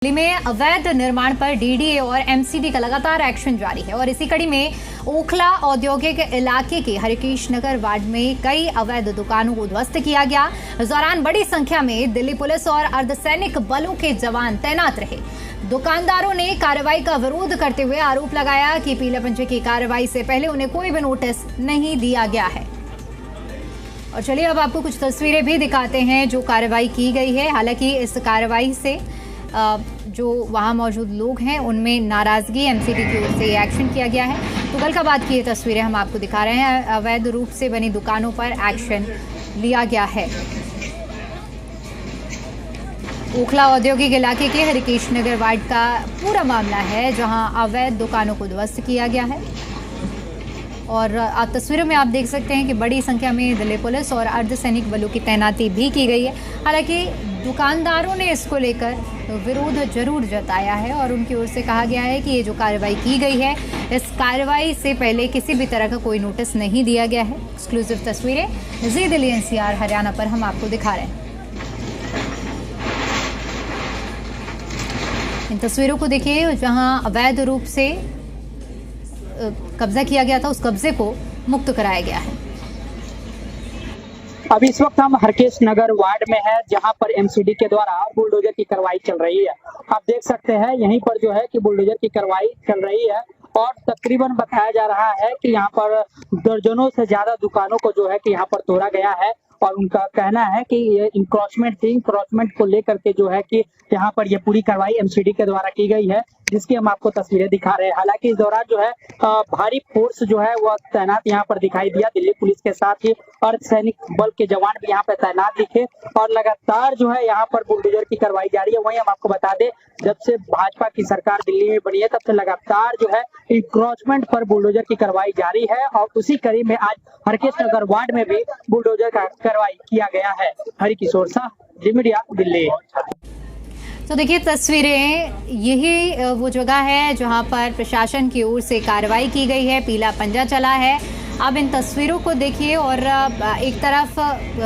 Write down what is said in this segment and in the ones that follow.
दिल्ली में अवैध निर्माण पर डीडीए और एमसीडी का लगातार एक्शन जारी है और इसी कड़ी में ओखला औद्योगिक इलाके के हरिकेश नगर वार्ड में कई अवैध दुकानों को ध्वस्त किया गया। इस दौरान बड़ी संख्या में दिल्ली पुलिस और अर्धसैनिक बलों के जवान तैनात रहे। दुकानदारों ने कार्रवाई का विरोध करते हुए आरोप लगाया कि पीले पंजे की कार्रवाई से पहले उन्हें कोई भी नोटिस नहीं दिया गया है। और चलिए अब आपको कुछ तस्वीरें भी दिखाते हैं जो कार्रवाई की गई है। हालांकि इस कार्रवाई से जो वहां मौजूद लोग हैं उनमें नाराजगी, एमसीडी की ओर से एक्शन किया गया है। तुगलकाबाद की ये तस्वीरें हम आपको दिखा रहे हैं। अवैध रूप से बनी दुकानों पर एक्शन लिया गया है। ओखला औद्योगिक इलाके के हरिकेश नगर वार्ड का पूरा मामला है जहां अवैध दुकानों को ध्वस्त किया गया है और आप तस्वीरों में आप देख सकते हैं कि बड़ी संख्या में दिल्ली पुलिस और अर्धसैनिक बलों की तैनाती भी की गई है। हालांकि दुकानदारों ने इसको लेकर विरोध जरूर जताया है और उनकी ओर से कहा गया है कि ये जो कार्रवाई की गई है इस कार्रवाई से पहले किसी भी तरह का कोई नोटिस नहीं दिया गया है। एक्सक्लूसिव तस्वीरें जी दिल्ली एनसीआर हरियाणा पर हम आपको दिखा रहे हैं। इन तस्वीरों को देखिए जहां अवैध रूप से कब्जा किया गया था, उस कब्जे को मुक्त कराया गया है। अभी इस वक्त हम हरकेश नगर वार्ड में है जहां पर एमसीडी के द्वारा बुलडोजर की कार्रवाई चल रही है। आप देख सकते हैं यहीं पर जो है कि बुलडोजर की कार्रवाई चल रही है और तकरीबन बताया जा रहा है कि यहाँ पर दर्जनों से ज्यादा दुकानों को जो है कि यहाँ पर तोड़ा गया है और उनका कहना है कि ये इंक्रोचमेंट थी। इंक्रोचमेंट को लेकर के जो है कि यहाँ पर ये पूरी कार्रवाई एमसीडी के द्वारा की गई है, जिसकी हम आपको तस्वीरें दिखा रहे हैं। हालांकि इस दौरान जो है भारी फोर्स जो है वह तैनात यहाँ पर दिखाई दिया। दिल्ली पुलिस के साथ ही अर्धसैनिक बल के जवान भी यहाँ पे तैनात दिखे और लगातार जो है यहाँ पर बुलडोजर की कार्रवाई जारी है। वहीं हम आपको बता दें जब से भाजपा की सरकार दिल्ली में बनी है तब से लगातार जो है इंक्रोचमेंट पर बुलडोजर की कार्रवाई जारी है और उसी कड़ी में आज हरकेश नगर वार्ड में भी बुलडोजर का कार्रवाई किया गया है। हरिकिशोर शाह, जी मीडिया, दिल्ली। तो देखिए तस्वीरें, यही वो जगह है जहां पर प्रशासन की ओर से कार्रवाई की गई है, पीला पंजा चला है। अब इन तस्वीरों को देखिए और एक तरफ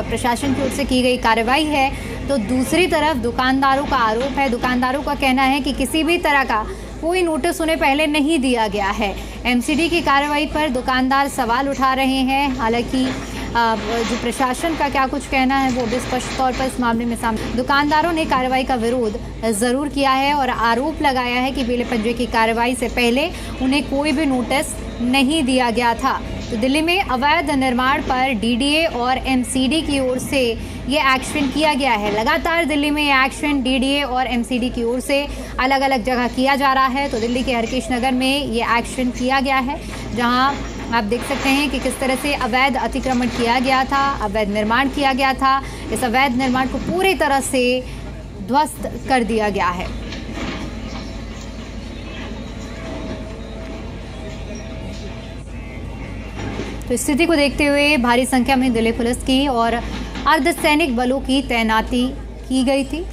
प्रशासन की ओर से की गई कार्रवाई है तो दूसरी तरफ दुकानदारों का आरोप है। दुकानदारों का कहना है कि किसी भी तरह का कोई नोटिस उन्हें पहले नहीं दिया गया है। एमसीडी की कार्रवाई पर दुकानदार सवाल उठा रहे हैं। हालांकि जो प्रशासन का क्या कुछ कहना है वो भी स्पष्ट तौर पर इस मामले में सामने। दुकानदारों ने कार्रवाई का विरोध जरूर किया है और आरोप लगाया है कि पीले पंजे की कार्रवाई से पहले उन्हें कोई भी नोटिस नहीं दिया गया था। तो दिल्ली में अवैध निर्माण पर डीडीए और एमसीडी की ओर से ये एक्शन किया गया है। लगातार दिल्ली में ये एक्शन डीडीए और एमसीडी की ओर से अलग अलग जगह किया जा रहा है। तो दिल्ली के हरकेश नगर में ये एक्शन किया गया है जहां आप देख सकते हैं कि किस तरह से अवैध अतिक्रमण किया गया था, अवैध निर्माण किया गया था। इस अवैध निर्माण को पूरी तरह से ध्वस्त कर दिया गया है। तो स्थिति को देखते हुए भारी संख्या में दिल्ली पुलिस की और अर्धसैनिक बलों की तैनाती की गई थी।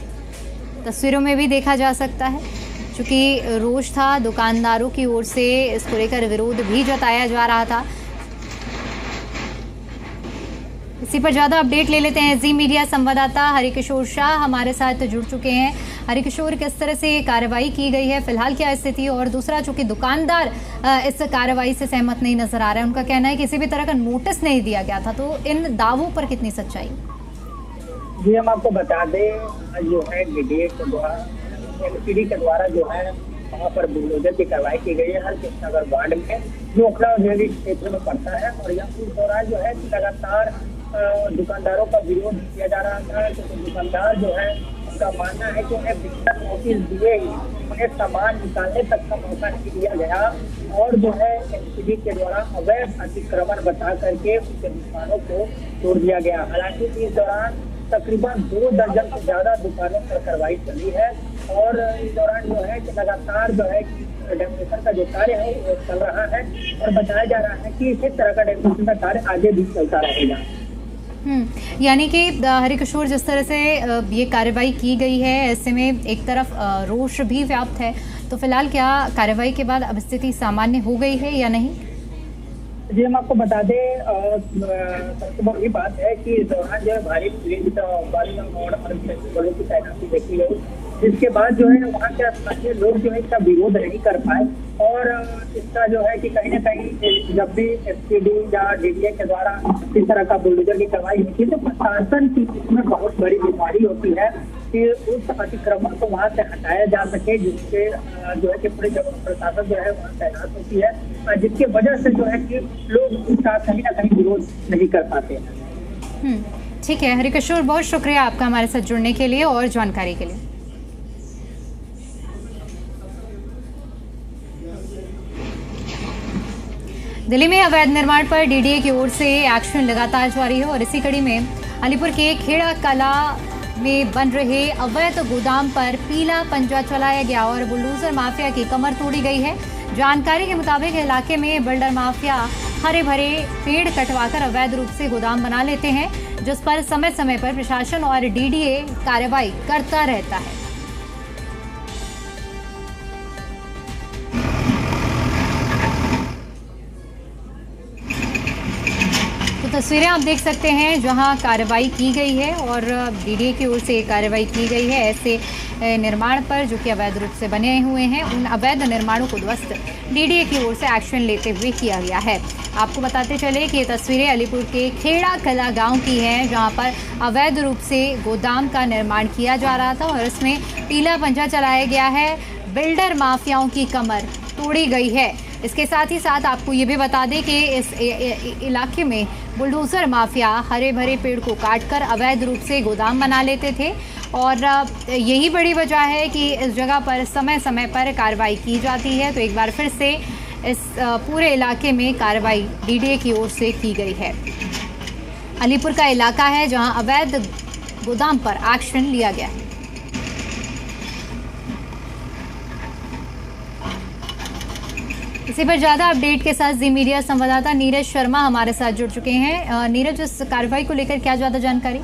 तस्वीरों में भी देखा जा सकता है चूंकि रोष था, दुकानदारों की ओर से इसको लेकर विरोध भी जताया जा रहा था। इसी पर ज्यादा अपडेट ले लेते हैं। जी मीडिया संवाददाता हरिकिशोर शाह हमारे साथ जुड़ चुके हैं। हरिकिशोर, किस तरह से कार्रवाई की गई है, फिलहाल क्या स्थिति, और दूसरा चूंकि दुकानदार इस कार्रवाई से सहमत नहीं नजर आ रहा है, उनका कहना है किसी भी तरह का नोटिस नहीं दिया गया था, तो इन दावों पर कितनी सच्चाई? जी हम आपको बता दें जो है डीडीए के द्वारा एमसीडी के द्वारा जो है वहाँ पर बुलडोजर की कार्रवाई की गई है हरकेश नगर वार्ड में जो ओखला औद्योगिक क्षेत्र में पड़ता है। और यहाँ इस दौरान जो है लगातार दुकानदारों का विरोध किया जा रहा था क्योंकि दुकानदार जो है उनका मानना है कि उन्हें बिना नोटिस दिए ही उन्हें सामान निकालने तक का मौका नहीं दिया गया और जो है एमसीडी के द्वारा अवैध अतिक्रमण बता करके उनके दुकानों को तोड़ दिया गया। हालांकि इस दौरान तकरीबन 2 दर्जन से ज्यादा दुकानों पर कार्रवाई चली है और इस दौरान जो है कि लगातार जो है डेमोलेशन का जो कार्य है वो चल रहा है और बताया जा रहा है कि इसी तरह का डेमोलेशन का कार्य आगे भी चलता रहेगा। यानी कि हरिकिशोर, जिस तरह से ये कार्रवाई की गई है ऐसे में एक तरफ रोष भी व्याप्त है, तो फिलहाल क्या कार्रवाई के बाद अब स्थिति सामान्य हो गई है या नहीं? जी हम आपको बता दें सबसे बड़ी बात है कि इस दौरान जो है भारी पुलिस बल और बलों की तैनाती देखी गई जिसके बाद जो है वहाँ के स्थानीय लोग जो है इसका विरोध नहीं कर पाए और इसका जो है कि कहीं न कहीं जब भी एसपीडी या डीडीए के द्वारा इस तरह का बुलडोजर की कार्रवाई होती है तो प्रशासन की इसमें बहुत बड़ी बीमारी होती है कि उस अतिक्रमण को वहाँ से हटाया जा सके, जिससे जो है कि पूरी जगह प्रशासन जो है वहाँ तैनात होती है, जिसकी वजह से जो है कि लोग इसका कहीं ना कहीं विरोध नहीं कर पाते हैं। ठीक है हरिकिशोर, बहुत शुक्रिया आपका हमारे साथ जुड़ने के लिए और जानकारी के लिए। दिल्ली में अवैध निर्माण पर डीडीए की ओर से एक्शन लगातार जारी है और इसी कड़ी में अलीपुर के खेड़ा कला में बन रहे अवैध गोदाम पर पीला पंजा चलाया गया और बुलडोजर माफिया की कमर तोड़ी गई है। जानकारी के मुताबिक इलाके में बिल्डर माफिया हरे भरे पेड़ कटवाकर अवैध रूप से गोदाम बना लेते हैं, जिस पर समय समय पर प्रशासन और डीडीए कार्रवाई करता रहता है। तस्वीरें आप देख सकते हैं जहां कार्रवाई की गई है और डीडीए की ओर से कार्रवाई की गई है ऐसे निर्माण पर जो कि अवैध रूप से बने हुए हैं। उन अवैध निर्माणों को ध्वस्त डीडीए की ओर से एक्शन लेते हुए किया गया है। आपको बताते चले कि ये तस्वीरें अलीपुर के खेड़ा कला गांव की हैं, जहां पर अवैध रूप से गोदाम का निर्माण किया जा रहा था और इसमें पीला पंजा चलाया गया है। बिल्डर माफियाओं की कमर तोड़ी गई है। इसके साथ ही साथ आपको ये भी बता दें कि इस इलाके में बुलडोजर माफिया हरे भरे पेड़ को काटकर अवैध रूप से गोदाम बना लेते थे और यही बड़ी वजह है कि इस जगह पर समय समय पर कार्रवाई की जाती है। तो एक बार फिर से इस पूरे इलाके में कार्रवाई डीडीए की ओर से की गई है। अलीपुर का इलाका है जहां अवैध गोदाम पर एक्शन लिया गया है। इसी पर ज्यादा अपडेट के साथ जी मीडिया संवाददाता नीरज शर्मा हमारे साथ जुड़ चुके हैं। नीरज, इस कार्रवाई को लेकर क्या ज्यादा जानकारी?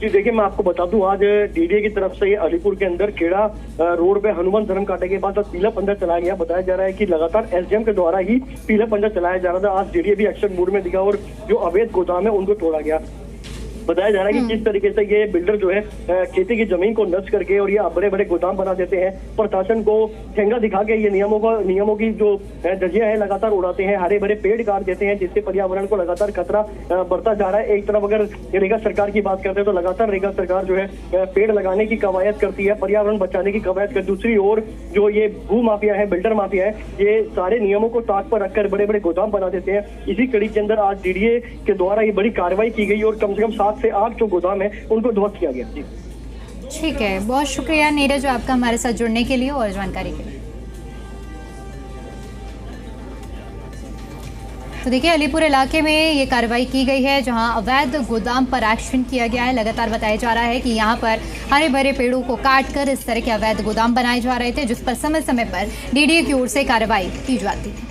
जी देखिए, मैं आपको बता दूं, आज डीडीए की तरफ से अलीपुर के अंदर खेड़ा रोड पे हनुमान धर्म कांटे के बाद पीला पंजा चलाया गया। बताया जा रहा है कि लगातार एसडीएम के द्वारा ही पीला पंजा चलाया जा रहा था। आज डीडीए भी एक्शन मोड में दिखा और जो अवैध गोदाम है उनको तोड़ा गया। बताया जा रहा है कि किस तरीके से ये बिल्डर जो है खेती की जमीन को नष्ट करके और ये बड़े बड़े गोदाम बना देते हैं। प्रशासन को ठेंगा दिखा के ये नियमों की जो धज्जियां है लगातार उड़ाते हैं, हरे भरे पेड़ काट देते हैं, जिससे पर्यावरण को लगातार खतरा बढ़ता जा रहा है। एक तरफ अगर रेगा सरकार की बात करते हैं तो लगातार रेगा सरकार जो है पेड़ लगाने की कवायद करती है, पर्यावरण बचाने की कवायद करती है। दूसरी ओर जो ये भू माफिया है, बिल्डर माफिया है, ये सारे नियमों को ताक पर रखकर बड़े बड़े गोदाम बना देते हैं। इसी कड़ी के अंदर आज डीडीए के द्वारा ये बड़ी कार्रवाई की गई और कम से कम 7 से 8 जो गोदाम है उनको ध्वस्त किया गया। जी ठीक है, बहुत शुक्रिया नीरज आपका हमारे साथ जुड़ने के लिए और जानकारी के लिए। तो देखिए, अलीपुर इलाके में ये कार्रवाई की गई है जहां अवैध गोदाम पर एक्शन किया गया है। लगातार बताया जा रहा है कि यहां पर हरे भरे पेड़ों को काटकर इस तरह के अवैध गोदाम बनाए जा रहे थे, जिस पर समय समय पर डीडीए की ओर से कार्रवाई की जाती है।